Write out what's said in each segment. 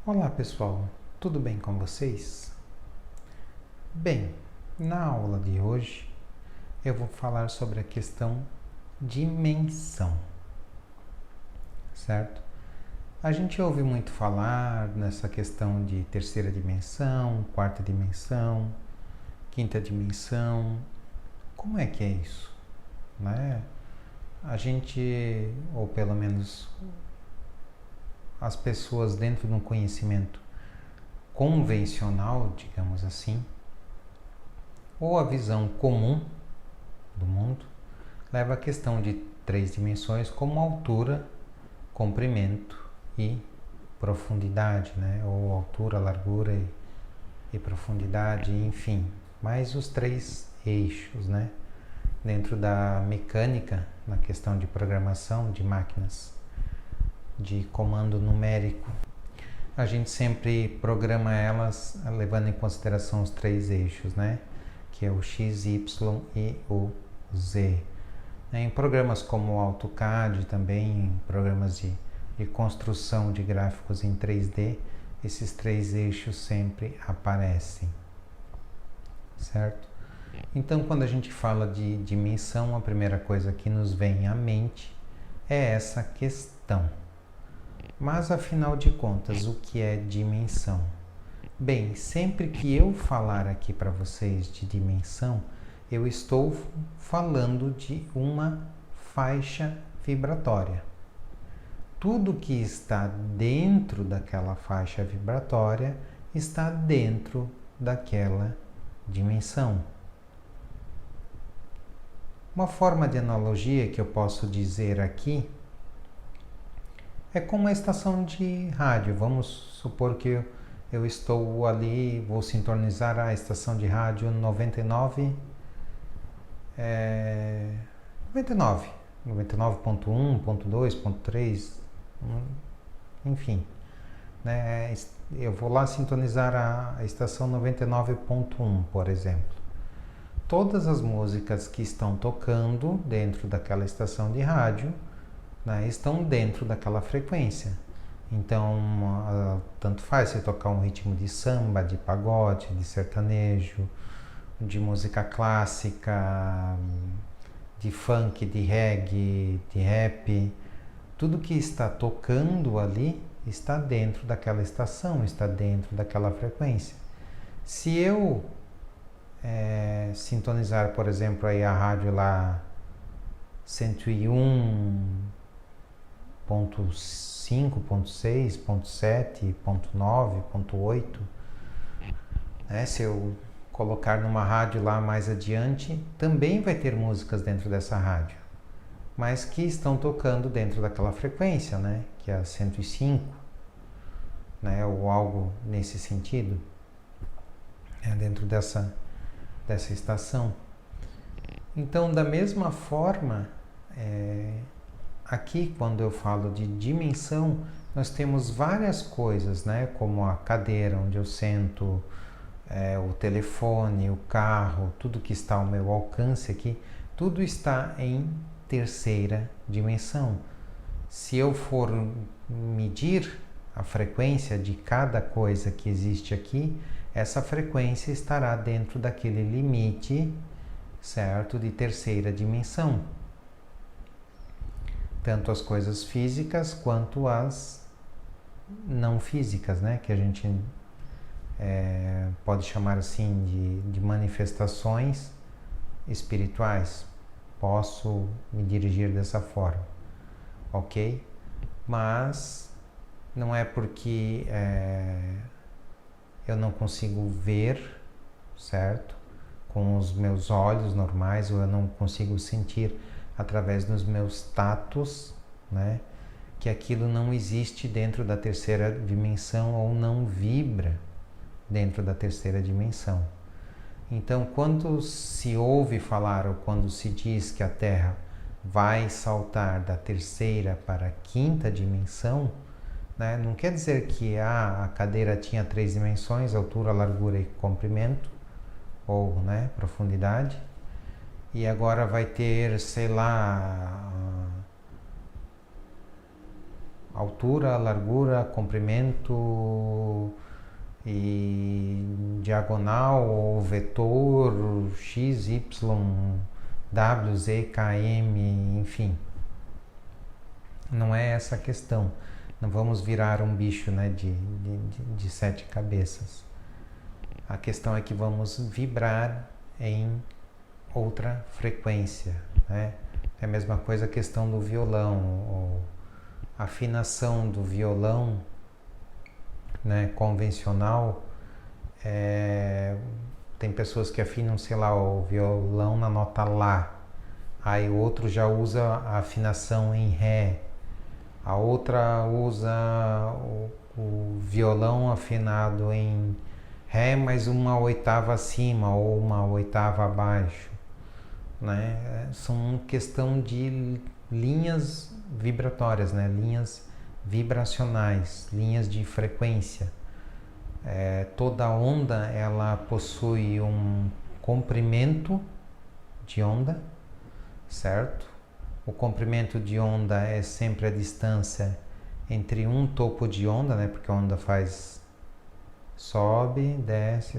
Olá pessoal, tudo bem com vocês? Bem, na aula de hoje eu vou falar sobre a questão dimensão, certo? A gente ouve muito falar nessa questão de terceira dimensão, quarta dimensão, quinta dimensão. Como é que é isso, né? A gente, ou pelo menos as pessoas dentro de um conhecimento convencional, digamos assim, ou a visão comum do mundo, leva a questão de três dimensões como altura, comprimento e profundidade, né? Ou altura, largura e profundidade, enfim. Mais os três eixos, né? Dentro da mecânica, na questão de programação de máquinas de comando numérico, a gente sempre programa elas levando em consideração os três eixos, né? Que é o X, Y e o Z. Em programas como o AutoCAD também, em programas de construção de gráficos em 3D, esses três eixos sempre aparecem, certo? Então, quando a gente fala de dimensão, a primeira coisa que nos vem à mente é essa questão. Mas, afinal de contas, o que é dimensão? Bem, sempre que eu falar aqui para vocês de dimensão, eu estou falando de uma faixa vibratória. Tudo que está dentro daquela faixa vibratória está dentro daquela dimensão. Uma forma de analogia que eu posso dizer aqui é como uma estação de rádio. Vamos supor que eu estou ali, vou sintonizar a estação de rádio 99, 99, 99.1.2.3, enfim, né? Eu vou lá sintonizar a estação 99.1, por exemplo. Todas as músicas que estão tocando dentro daquela estação de rádio, né, estão dentro daquela frequência. Então, tanto faz se tocar um ritmo de samba, de pagode, de sertanejo, de música clássica, de funk, de reggae, de rap. Tudo que está tocando ali está dentro daquela estação, está dentro daquela frequência. Se eu sintonizar, por exemplo, aí a rádio lá 101.5.6.7.9.8, né? Se eu colocar numa rádio lá mais adiante, também vai ter músicas dentro dessa rádio, mas que estão tocando dentro daquela frequência, né? Que é a 105, né? Ou algo nesse sentido, dentro dessa estação. Então, da mesma forma, aqui quando eu falo de dimensão, nós temos várias coisas, né? Como a cadeira onde eu sento, o telefone, o carro, tudo que está ao meu alcance aqui, tudo está em terceira dimensão. Se eu for medir a frequência de cada coisa que existe aqui, essa frequência estará dentro daquele limite, certo? De terceira dimensão. Tanto as coisas físicas quanto as não físicas, né? Que a gente pode chamar assim de manifestações espirituais. Posso me dirigir dessa forma, ok? Mas não é porque eu não consigo ver, certo? Com os meus olhos normais, ou eu não consigo sentir através dos meus tatos, né? Que aquilo não existe dentro da terceira dimensão ou não vibra dentro da terceira dimensão. Então, quando se ouve falar ou quando se diz que a Terra vai saltar da terceira para a quinta dimensão, né, não quer dizer que a cadeira tinha três dimensões, altura, largura e comprimento, ou, né, profundidade, e agora vai ter, sei lá, altura, largura, comprimento e diagonal ou vetor, x, y, w, z, km, enfim. Não é essa a questão. Não vamos virar um bicho, né, de 7 cabeças. A questão é que vamos vibrar em outra frequência, né? É a mesma coisa a questão do violão. A afinação do violão, né, convencional, tem pessoas que afinam, sei lá, o violão na nota Lá, aí o outro já usa a afinação em Ré, a outra usa o violão afinado em Ré, mas uma oitava acima ou uma oitava abaixo, né? São questão de linhas vibratórias, né? Linhas vibracionais, linhas de frequência. Toda onda ela possui um comprimento de onda, certo? O comprimento de onda é sempre a distância entre um topo de onda, né? Porque a onda faz sobe, desce,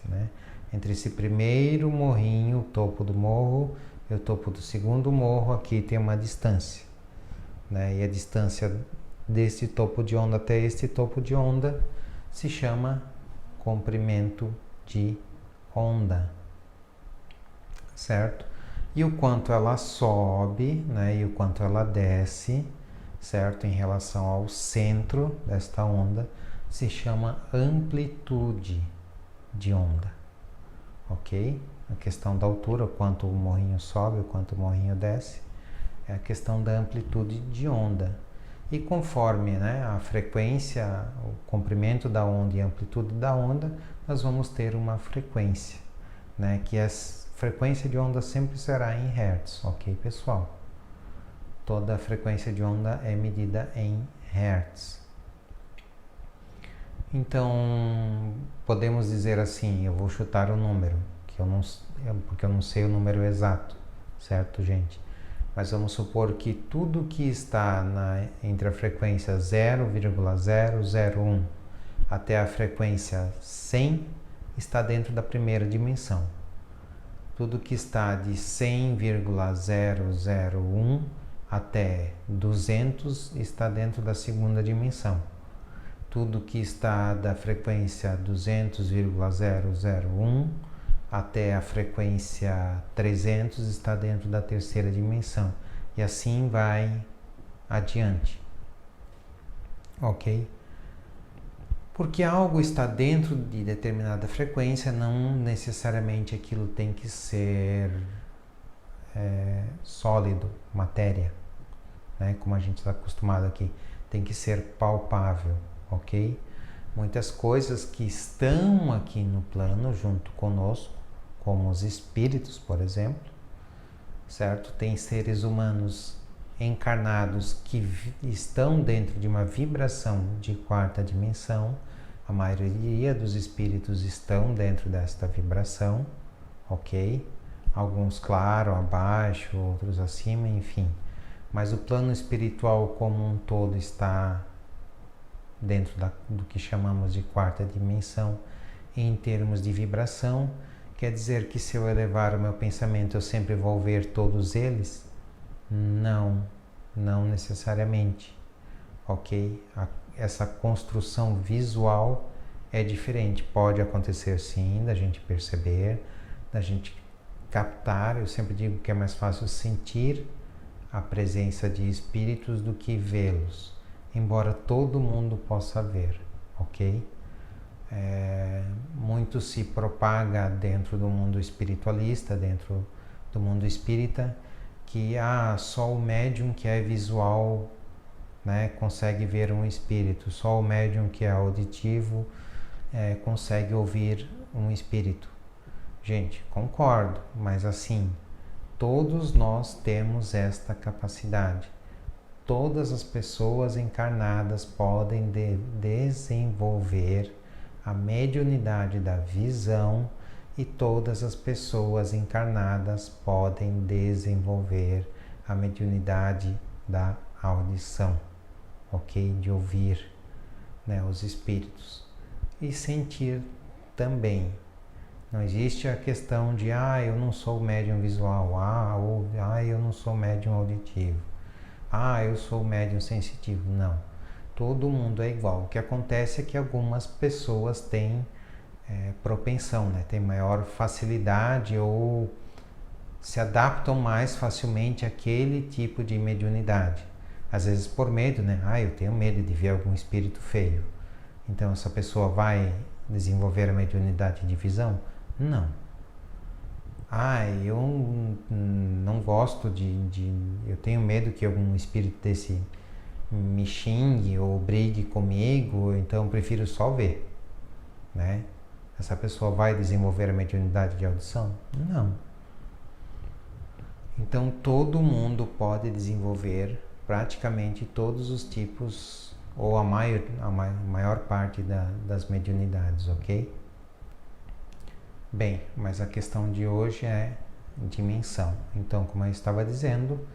né? Entre esse primeiro morrinho, o topo do morro, e o topo do segundo morro, aqui tem uma distância, né? E a distância desse topo de onda até este topo de onda se chama comprimento de onda, certo? E o quanto ela sobe, né, e o quanto ela desce, certo? Em relação ao centro desta onda, se chama amplitude de onda, ok? A questão da altura, o quanto o morrinho sobe, o quanto o morrinho desce, é a questão da amplitude de onda. E conforme, né, a frequência, o comprimento da onda e a amplitude da onda, nós vamos ter uma frequência, né, que a frequência de onda sempre será em Hertz, ok, pessoal? Toda a frequência de onda é medida em Hertz. Então, podemos dizer assim, eu vou chutar o número, porque eu não sei o número exato, certo, gente? Mas vamos supor que tudo que está entre a frequência 0,001 até a frequência 100 está dentro da primeira dimensão. Tudo que está de 100,001 até 200 está dentro da segunda dimensão. Tudo que está da frequência 200,001 até a frequência 300 está dentro da terceira dimensão. E assim vai adiante. Ok? Porque algo está dentro de determinada frequência, não necessariamente aquilo tem que ser sólido, matéria, né? Como a gente está acostumado aqui. Tem que ser palpável, ok? Muitas coisas que estão aqui no plano junto conosco, como os espíritos, por exemplo, certo? Tem seres humanos encarnados que estão dentro de uma vibração de quarta dimensão. A maioria dos espíritos estão dentro desta vibração, ok? Alguns, claro, abaixo, outros acima, enfim. Mas o plano espiritual como um todo está dentro do que chamamos de quarta dimensão. Em termos de vibração, quer dizer que se eu elevar o meu pensamento eu sempre vou ver todos eles? Não, não necessariamente, ok? Essa construção visual é diferente. Pode acontecer sim, da gente perceber, da gente captar. Eu sempre digo que é mais fácil sentir a presença de espíritos do que vê-los, embora todo mundo possa ver, ok? Muito se propaga dentro do mundo espiritualista, dentro do mundo espírita, que só o médium que é visual, né, consegue ver um espírito, só o médium que é auditivo consegue ouvir um espírito. Gente, concordo, mas assim, todos nós temos esta capacidade. Todas as pessoas encarnadas podem desenvolver a mediunidade da visão e todas as pessoas encarnadas podem desenvolver a mediunidade da audição. ok? De ouvir, né, os espíritos e sentir também. Não existe a questão de eu não sou médium visual, eu não sou médium auditivo, eu sou médium sensitivo. Não, todo mundo é igual. O que acontece é que algumas pessoas têm propensão, né? Têm maior facilidade ou se adaptam mais facilmente àquele tipo de mediunidade. Às vezes por medo, né? Eu tenho medo de ver algum espírito feio. Então essa pessoa vai desenvolver a mediunidade de visão? Não. Eu não gosto eu tenho medo que algum espírito desse me xingue ou brigue comigo, então eu prefiro só ver, né? Essa pessoa vai desenvolver a mediunidade de audição? Não. Então todo mundo pode desenvolver praticamente todos os tipos, ou a maior parte das mediunidades, ok? Bem, mas a questão de hoje é dimensão. Então, como eu estava dizendo,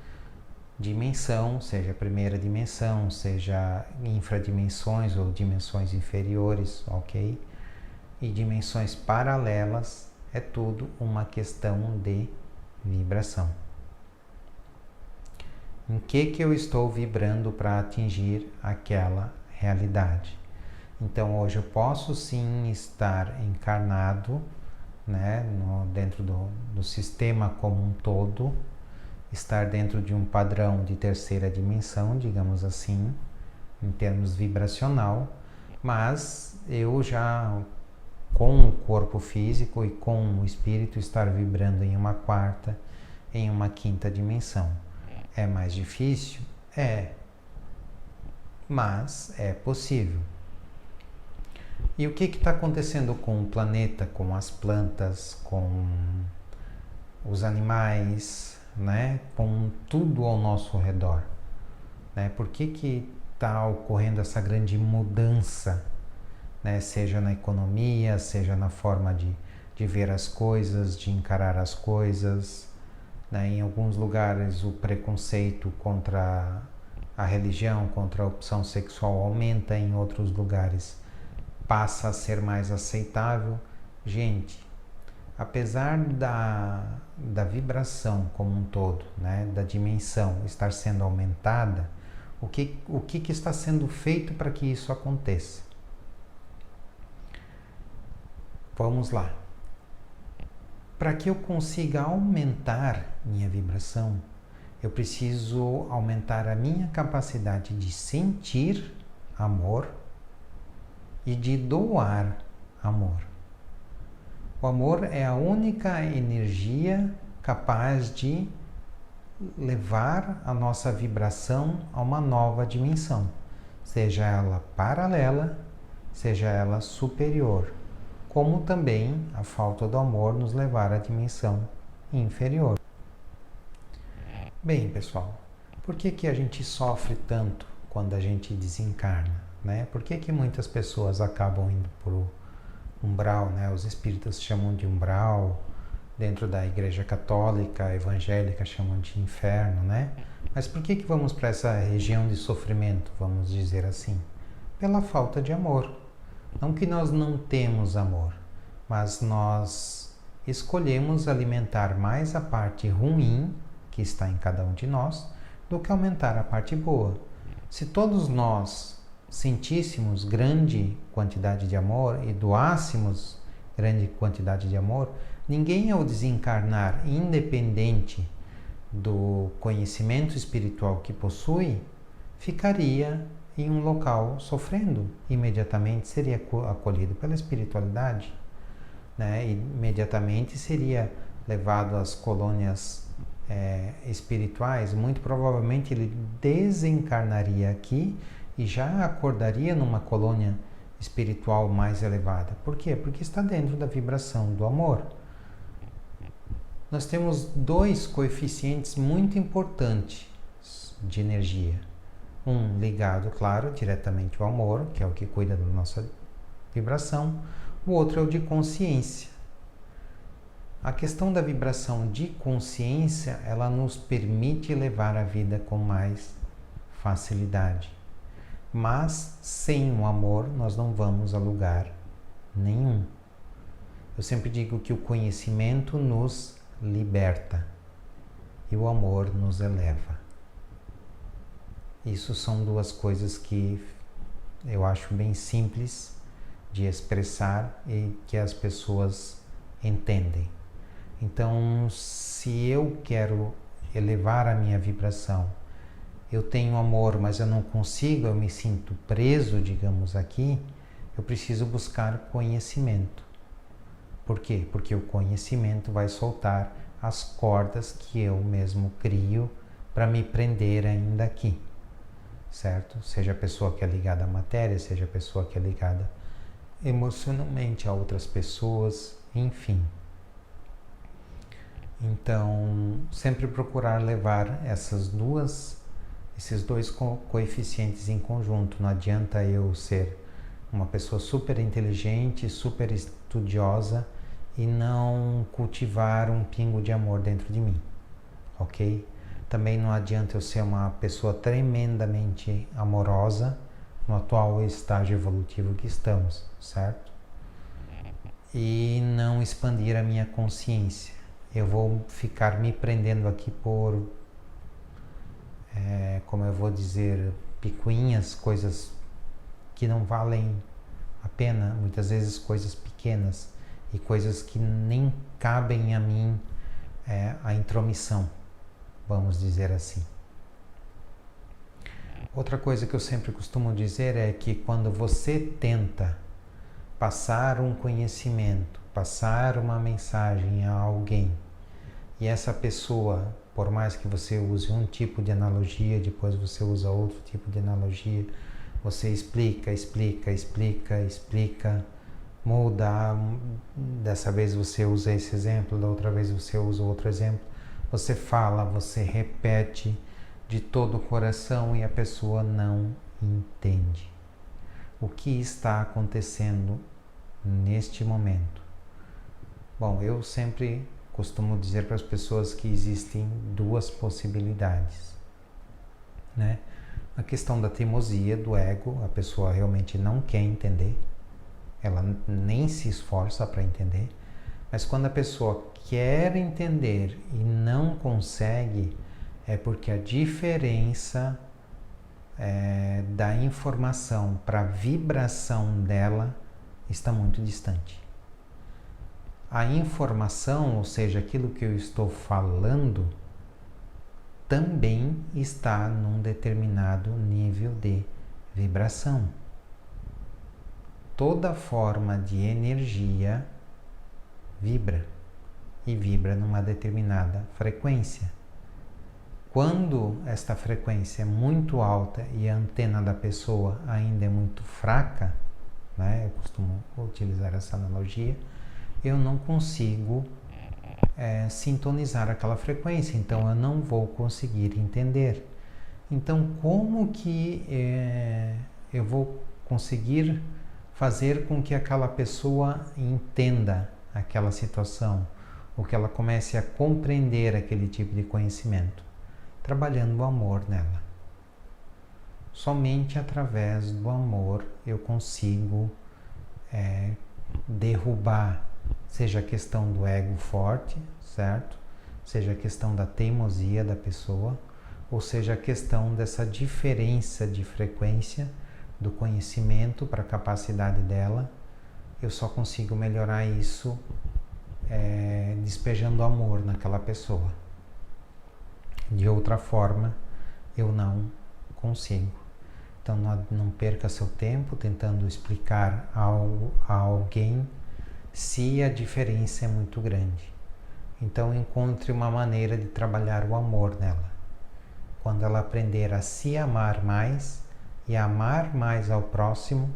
dimensão, seja a primeira dimensão, seja infradimensões ou dimensões inferiores, ok? E dimensões paralelas, é tudo uma questão de vibração. Em que eu estou vibrando para atingir aquela realidade? Então, hoje eu posso sim estar encarnado, né, dentro do sistema como um todo, estar dentro de um padrão de terceira dimensão, digamos assim, em termos vibracional, mas eu já, com o corpo físico e com o espírito, estar vibrando em uma quarta, em uma quinta dimensão. É mais difícil? É, mas é possível. E o que está acontecendo com o planeta, com as plantas, com os animais, né? Com tudo ao nosso redor? Né? Por que está ocorrendo essa grande mudança, né? Seja na economia, seja na forma de ver as coisas, de encarar as coisas, né? Em alguns lugares o preconceito contra a religião, contra a opção sexual aumenta, em outros lugares passa a ser mais aceitável. Gente, apesar da vibração como um todo, né, da dimensão estar sendo aumentada, o que está sendo feito para que isso aconteça? Vamos lá. Para que eu consiga aumentar minha vibração, eu preciso aumentar a minha capacidade de sentir amor e de doar amor. O amor é a única energia capaz de levar a nossa vibração a uma nova dimensão, seja ela paralela, seja ela superior, como também a falta do amor nos levar à dimensão inferior. Bem, pessoal, por que a gente sofre tanto quando a gente desencarna? Né? Por que muitas pessoas acabam indo para o umbral, né? Os espíritas chamam de umbral, dentro da igreja católica, evangélica chamam de inferno, né? Mas por que vamos para essa região de sofrimento, vamos dizer assim? Pela falta de amor. Não que nós não temos amor, mas nós escolhemos alimentar mais a parte ruim que está em cada um de nós do que aumentar a parte boa. Se todos nós sentíssemos grande quantidade de amor e doássemos grande quantidade de amor, ninguém ao desencarnar, independente do conhecimento espiritual que possui, ficaria em um local sofrendo. Imediatamente seria acolhido pela espiritualidade, né? Imediatamente seria levado às colônias espirituais. Muito provavelmente ele desencarnaria aqui e já acordaria numa colônia espiritual mais elevada. Por quê? Porque está dentro da vibração do amor. Nós temos dois coeficientes muito importantes de energia. Um ligado, claro, diretamente ao amor, que é o que cuida da nossa vibração. O outro é o de consciência. A questão da vibração de consciência, ela nos permite levar a vida com mais facilidade. Mas sem o amor nós não vamos a lugar nenhum. Eu sempre digo que o conhecimento nos liberta e o amor nos eleva. Isso são duas coisas que eu acho bem simples de expressar e que as pessoas entendem. Então, se eu quero elevar a minha vibração, eu tenho amor, mas eu não consigo, eu me sinto preso, digamos aqui, eu preciso buscar conhecimento. Por quê? Porque o conhecimento vai soltar as cordas que eu mesmo crio para me prender ainda aqui, certo? Seja a pessoa que é ligada à matéria, seja a pessoa que é ligada emocionalmente a outras pessoas, enfim. Então, sempre procurar levar esses dois coeficientes em conjunto. Não adianta eu ser uma pessoa super inteligente, super estudiosa e não cultivar um pingo de amor dentro de mim, ok? Também não adianta eu ser uma pessoa tremendamente amorosa no atual estágio evolutivo que estamos, certo? E não expandir a minha consciência. Eu vou ficar me prendendo aqui por, como eu vou dizer, picuinhas, coisas que não valem a pena, muitas vezes coisas pequenas e coisas que nem cabem a mim a intromissão, vamos dizer assim. Outra coisa que eu sempre costumo dizer é que quando você tenta passar um conhecimento, passar uma mensagem a alguém, e essa pessoa, por mais que você use um tipo de analogia, depois você usa outro tipo de analogia, você explica, muda, dessa vez você usa esse exemplo, da outra vez você usa outro exemplo, você fala, você repete de todo o coração e a pessoa não entende. O que está acontecendo neste momento? Bom, eu sempre costumo dizer para as pessoas que existem duas possibilidades, né? A questão da teimosia, do ego, a pessoa realmente não quer entender, ela nem se esforça para entender, mas quando a pessoa quer entender e não consegue, é porque a diferença da informação para a vibração dela está muito distante. A informação, ou seja, aquilo que eu estou falando, também está num determinado nível de vibração. Toda forma de energia vibra e vibra numa determinada frequência. Quando esta frequência é muito alta e a antena da pessoa ainda é muito fraca, né, eu costumo utilizar essa analogia, eu não consigo sintonizar aquela frequência, então eu não vou conseguir entender. Então, como que eu vou conseguir fazer com que aquela pessoa entenda aquela situação, ou que ela comece a compreender aquele tipo de conhecimento? Trabalhando o amor nela. Somente através do amor eu consigo derrubar, seja a questão do ego forte, certo? Seja a questão da teimosia da pessoa, ou seja a questão dessa diferença de frequência do conhecimento para a capacidade dela. Eu só consigo melhorar isso despejando amor naquela pessoa. De outra forma, eu não consigo. Então, não perca seu tempo tentando explicar algo a alguém se a diferença é muito grande. Então, encontre uma maneira de trabalhar o amor nela. Quando ela aprender a se amar mais e amar mais ao próximo,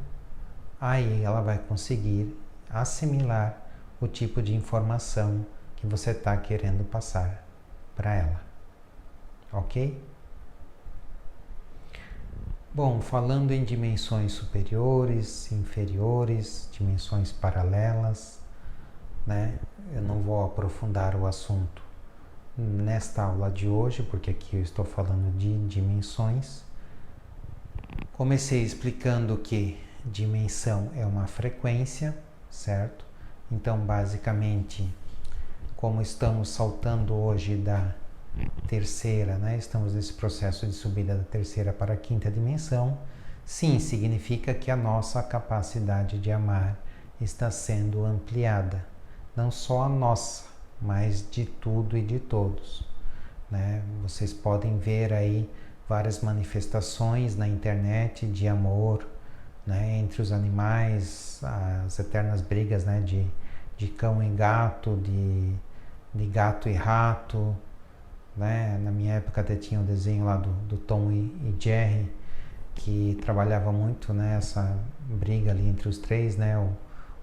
aí ela vai conseguir assimilar o tipo de informação que você está querendo passar para ela. Ok? Bom, falando em dimensões superiores, inferiores, dimensões paralelas, né? Eu não vou aprofundar o assunto nesta aula de hoje, porque aqui eu estou falando de dimensões. Comecei explicando que dimensão é uma frequência, certo? Então, basicamente, como estamos saltando hoje da terceira, né? Estamos nesse processo de subida da terceira para a quinta dimensão. Sim, significa que a nossa capacidade de amar está sendo ampliada. Não só a nossa, mas de tudo e de todos, né? Vocês podem ver aí várias manifestações na internet de amor, né, entre os animais, as eternas brigas, né, de cão e gato, de gato e rato, né? Na minha época até tinha o desenho lá do Tom e Jerry, que trabalhava muito, né, essa briga ali entre os três, né?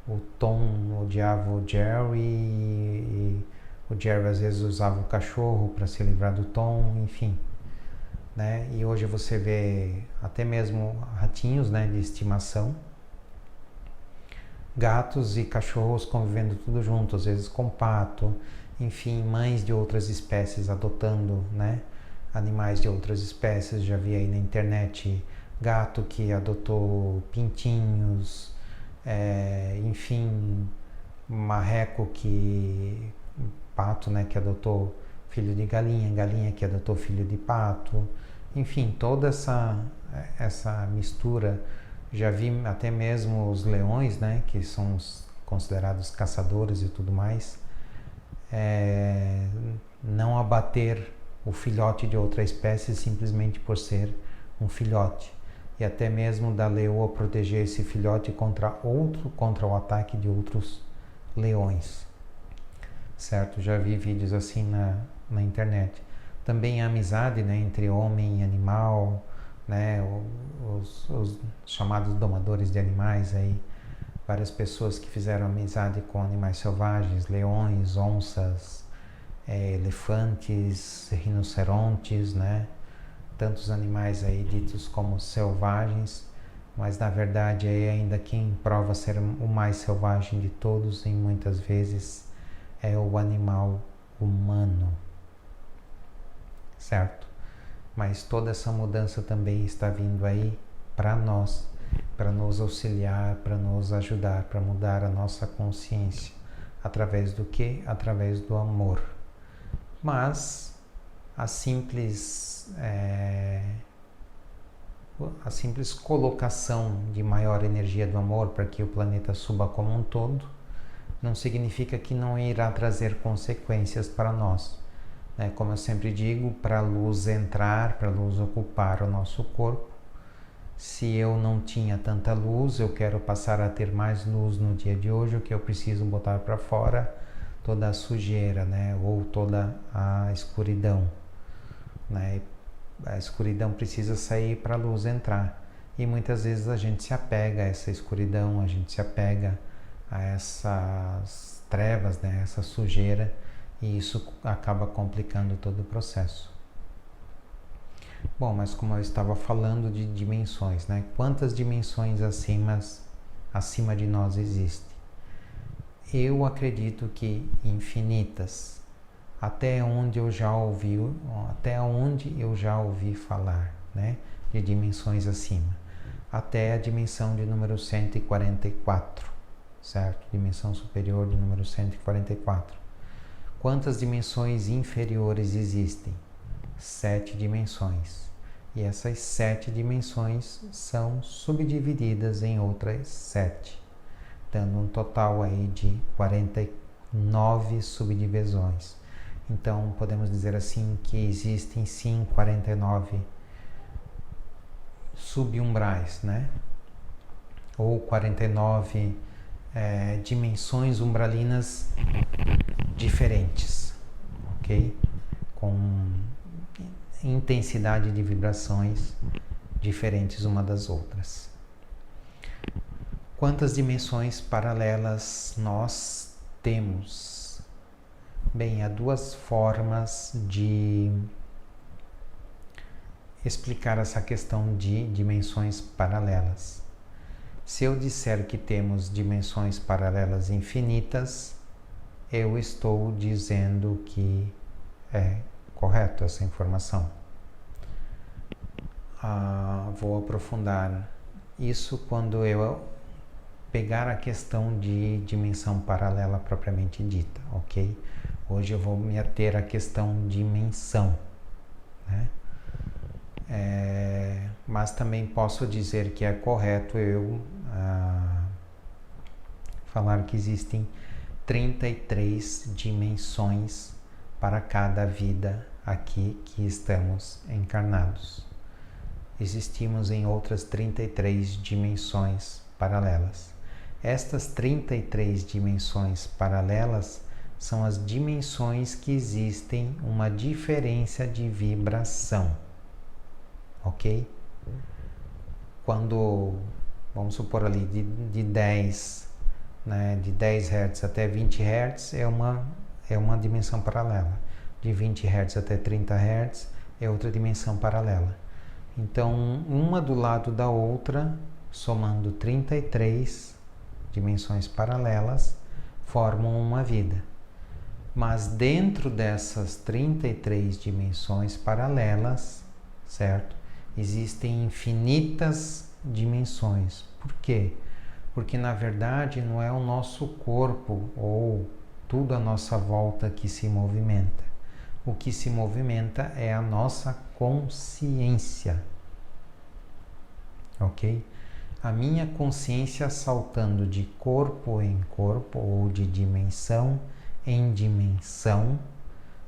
O Tom odiava o Jerry e o Jerry às vezes usava o cachorro para se livrar do Tom, enfim, né? E hoje você vê até mesmo ratinhos, né, de estimação, gatos e cachorros convivendo tudo junto, às vezes com pato, enfim, mães de outras espécies adotando, né, animais de outras espécies. Já vi aí na internet gato que adotou pintinhos, enfim, marreco que pato, né, que adotou filho de galinha, galinha que adotou filho de pato, enfim, toda essa mistura. Já vi até mesmo os leões, né, que são considerados caçadores e tudo mais, não abater o filhote de outra espécie simplesmente por ser um filhote. E até mesmo da leoa proteger esse filhote contra o ataque de outros leões. Certo? Já vi vídeos assim na internet. Também a amizade, né, entre homem e animal, né, os chamados domadores de animais aí, várias pessoas que fizeram amizade com animais selvagens, leões, onças, elefantes, rinocerontes, né, tantos animais aí ditos como selvagens, mas na verdade aí ainda quem prova ser o mais selvagem de todos, em muitas vezes, é o animal humano, certo? Mas toda essa mudança também está vindo aí para nós, para nos auxiliar, para nos ajudar, para mudar a nossa consciência. Através do quê? Através do amor. Mas a simples colocação de maior energia do amor para que o planeta suba como um todo, não significa que não irá trazer consequências para nós. Como eu sempre digo, para a luz entrar, para a luz ocupar o nosso corpo, se eu não tinha tanta luz, eu quero passar a ter mais luz no dia de hoje, o que eu preciso botar para fora toda a sujeira, né? Ou toda a escuridão, né? A escuridão precisa sair para a luz entrar. E muitas vezes a gente se apega a essa escuridão, a gente se apega a essas trevas, né? Essa sujeira, e isso acaba complicando todo o processo. Bom, mas como eu estava falando de dimensões, né? Quantas dimensões acima de nós existem? Eu acredito que infinitas, até onde eu já ouvi falar, né? De dimensões acima, até a dimensão de número 144, certo? Dimensão superior de número 144. Quantas dimensões inferiores existem? 7 dimensões. E essas 7 dimensões são subdivididas em outras 7, dando um total aí de 49 subdivisões. Então, podemos dizer assim que existem sim 49 subumbrais, né? Ou 49 dimensões umbralinas diferentes, ok? Com intensidade de vibrações diferentes uma das outras. Quantas dimensões paralelas nós temos? Bem, há duas formas de explicar essa questão de dimensões paralelas. Se eu disser que temos dimensões paralelas infinitas, eu estou dizendo que é correto essa informação. vou aprofundar isso quando eu pegar a questão de dimensão paralela propriamente dita, ok? Hoje eu vou me ater à questão dimensão, né? Mas também posso dizer que é correto eu falar que existem 33 dimensões para cada vida aqui que estamos encarnados. Existimos em outras 33 dimensões paralelas. Estas 33 dimensões paralelas são as dimensões que existem uma diferença de vibração, ok? Quando, vamos supor ali, de 10, né, de 10 Hz até 20 Hz é uma dimensão paralela. De 20 Hz até 30 Hz é outra dimensão paralela. Então, uma do lado da outra, somando 33 dimensões paralelas, formam uma vida. Mas dentro dessas 33 dimensões paralelas, certo? Existem infinitas dimensões. Por quê? Porque na verdade não é o nosso corpo ou tudo à nossa volta que se movimenta. O que se movimenta é a nossa consciência, ok? A minha consciência saltando de corpo em corpo ou de dimensão em dimensão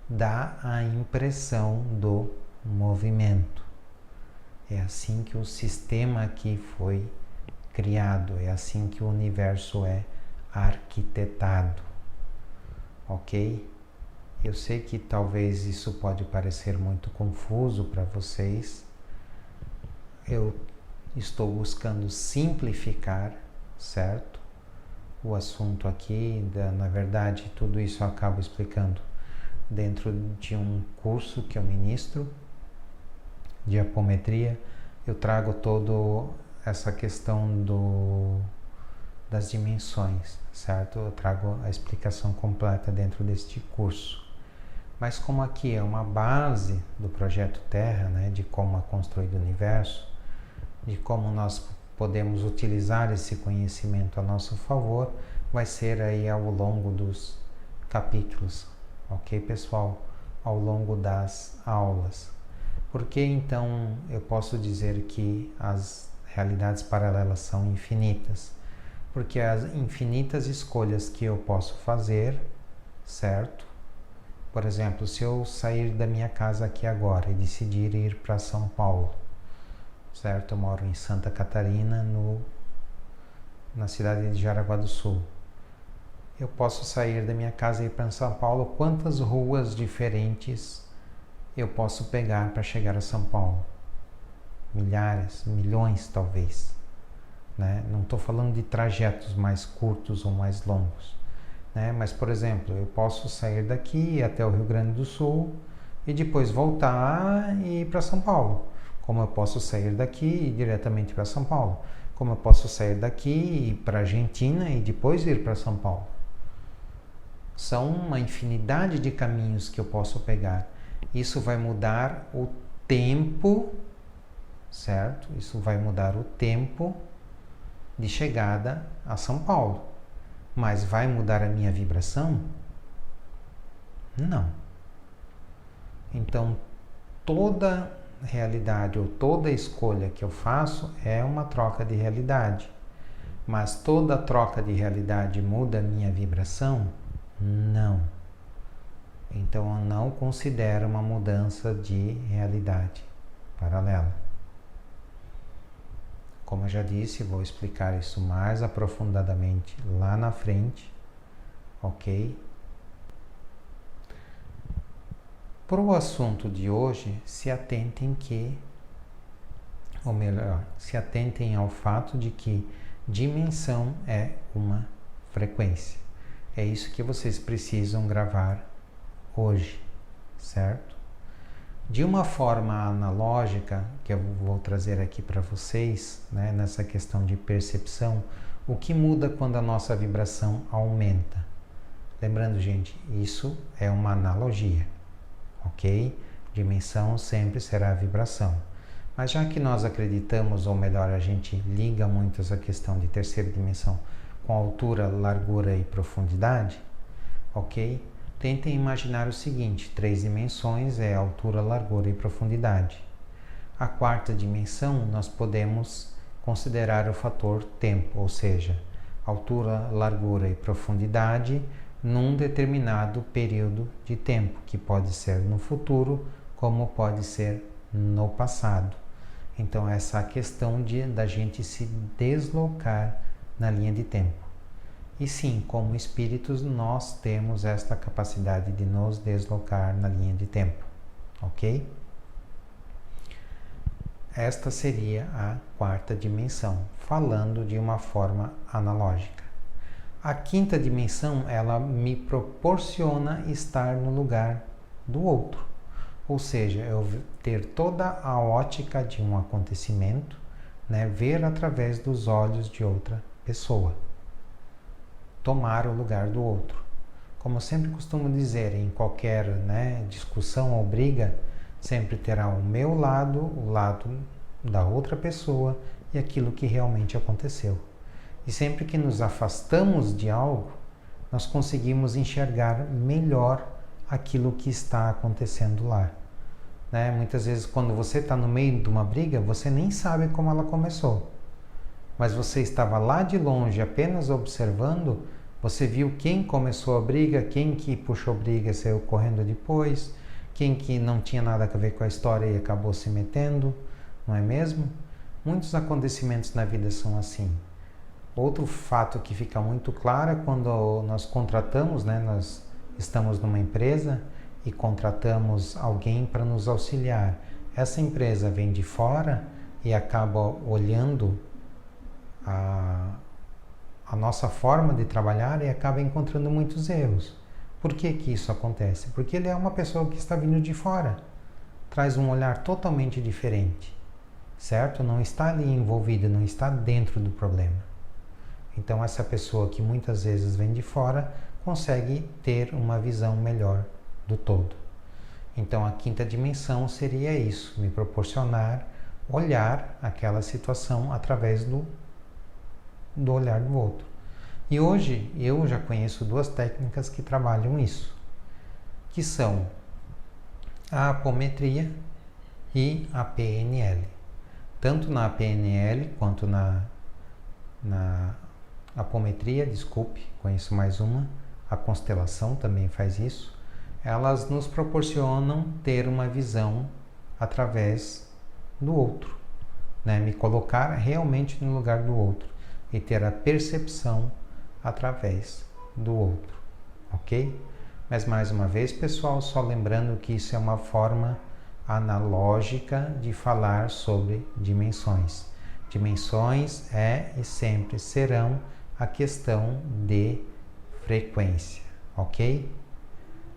dá a impressão do movimento. É assim que o sistema aqui foi criado, é assim que o universo é arquitetado, ok? Eu sei que talvez isso pode parecer muito confuso para vocês. Eu estou buscando simplificar, certo? O assunto aqui, na verdade, tudo isso eu acabo explicando dentro de um curso que eu ministro de apometria. Eu trago toda essa questão das dimensões, certo? Eu trago a explicação completa dentro deste curso. Mas como aqui é uma base do projeto Terra, né, de como é construído o universo, de como nós podemos utilizar esse conhecimento a nosso favor, vai ser aí ao longo dos capítulos, ok, pessoal? Ao longo das aulas. Por que então eu posso dizer que as realidades paralelas são infinitas? Porque as infinitas escolhas que eu posso fazer, certo? Por exemplo, se eu sair da minha casa aqui agora e decidir ir para São Paulo, certo? Eu moro em Santa Catarina, na cidade de Jaraguá do Sul. Eu posso sair da minha casa e ir para São Paulo. Quantas ruas diferentes eu posso pegar para chegar a São Paulo? Milhares, milhões talvez, né? Não estou falando de trajetos mais curtos ou mais longos, né? Mas, por exemplo, eu posso sair daqui até o Rio Grande do Sul e depois voltar e ir para São Paulo. Como eu posso sair daqui e ir diretamente para São Paulo. Como eu posso sair daqui e ir para a Argentina e depois ir para São Paulo. São uma infinidade de caminhos que eu posso pegar. Isso vai mudar o tempo, certo? Isso vai mudar o tempo de chegada a São Paulo. Mas vai mudar a minha vibração? Não. Então, toda realidade ou toda escolha que eu faço é uma troca de realidade. Mas toda troca de realidade muda a minha vibração? Não. Então eu não considero uma mudança de realidade paralela. Como eu já disse, vou explicar isso mais aprofundadamente lá na frente, ok? Para o assunto de hoje, se atentem se atentem ao fato de que dimensão é uma frequência. É isso que vocês precisam gravar hoje, certo? De uma forma analógica, que eu vou trazer aqui para vocês, né, nessa questão de percepção, o que muda quando a nossa vibração aumenta? Lembrando, gente, isso é uma analogia, ok? Dimensão sempre será vibração. Mas já que nós acreditamos, ou melhor, a gente liga muito essa questão de terceira dimensão com altura, largura e profundidade, ok? Tentem imaginar o seguinte: 3 dimensões é altura, largura e profundidade. A quarta dimensão nós podemos considerar o fator tempo, ou seja, altura, largura e profundidade num determinado período de tempo, que pode ser no futuro, como pode ser no passado. Então, essa questão da gente se deslocar na linha de tempo. E sim, como espíritos, nós temos esta capacidade de nos deslocar na linha de tempo, ok? Esta seria a quarta dimensão, falando de uma forma analógica. A quinta dimensão, ela me proporciona estar no lugar do outro. Ou seja, eu ter toda a ótica de um acontecimento, né, ver através dos olhos de outra pessoa. Tomar o lugar do outro. Como eu sempre costumo dizer, em qualquer, né, discussão ou briga, sempre terá o meu lado, o lado da outra pessoa e aquilo que realmente aconteceu. E sempre que nos afastamos de algo, nós conseguimos enxergar melhor aquilo que está acontecendo lá. Né? Muitas vezes, quando você está no meio de uma briga, você nem sabe como ela começou. Mas você estava lá de longe, apenas observando, você viu quem começou a briga, quem que puxou a briga e saiu correndo depois, quem que não tinha nada a ver com a história e acabou se metendo, não é mesmo? Muitos acontecimentos na vida são assim. Outro fato que fica muito claro é quando nós contratamos, né, nós estamos numa empresa e contratamos alguém para nos auxiliar. Essa empresa vem de fora e acaba olhando a nossa forma de trabalhar e acaba encontrando muitos erros. Por que que isso acontece? Porque ele é uma pessoa que está vindo de fora, traz um olhar totalmente diferente, certo? Não está ali envolvido, não está dentro do problema. Então essa pessoa que muitas vezes vem de fora consegue ter uma visão melhor do todo. Então a quinta dimensão seria isso, me proporcionar olhar aquela situação através do olhar do outro. E hoje eu já conheço 2 técnicas que trabalham isso, que são a apometria e a PNL. Tanto na PNL quanto na apometria, conheço mais uma, a constelação também faz isso. Elas nos proporcionam ter uma visão através do outro, né? Me colocar realmente no lugar do outro e ter a percepção através do outro, ok? Mas mais uma vez, pessoal, só lembrando que isso é uma forma analógica de falar sobre dimensões. Dimensões é e sempre serão a questão de frequência, ok?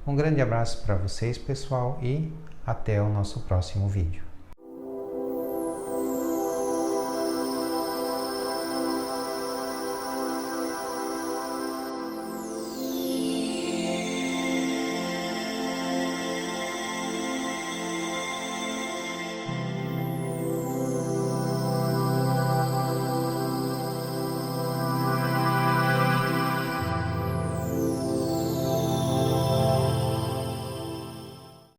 Um grande abraço para vocês, pessoal, e até o nosso próximo vídeo.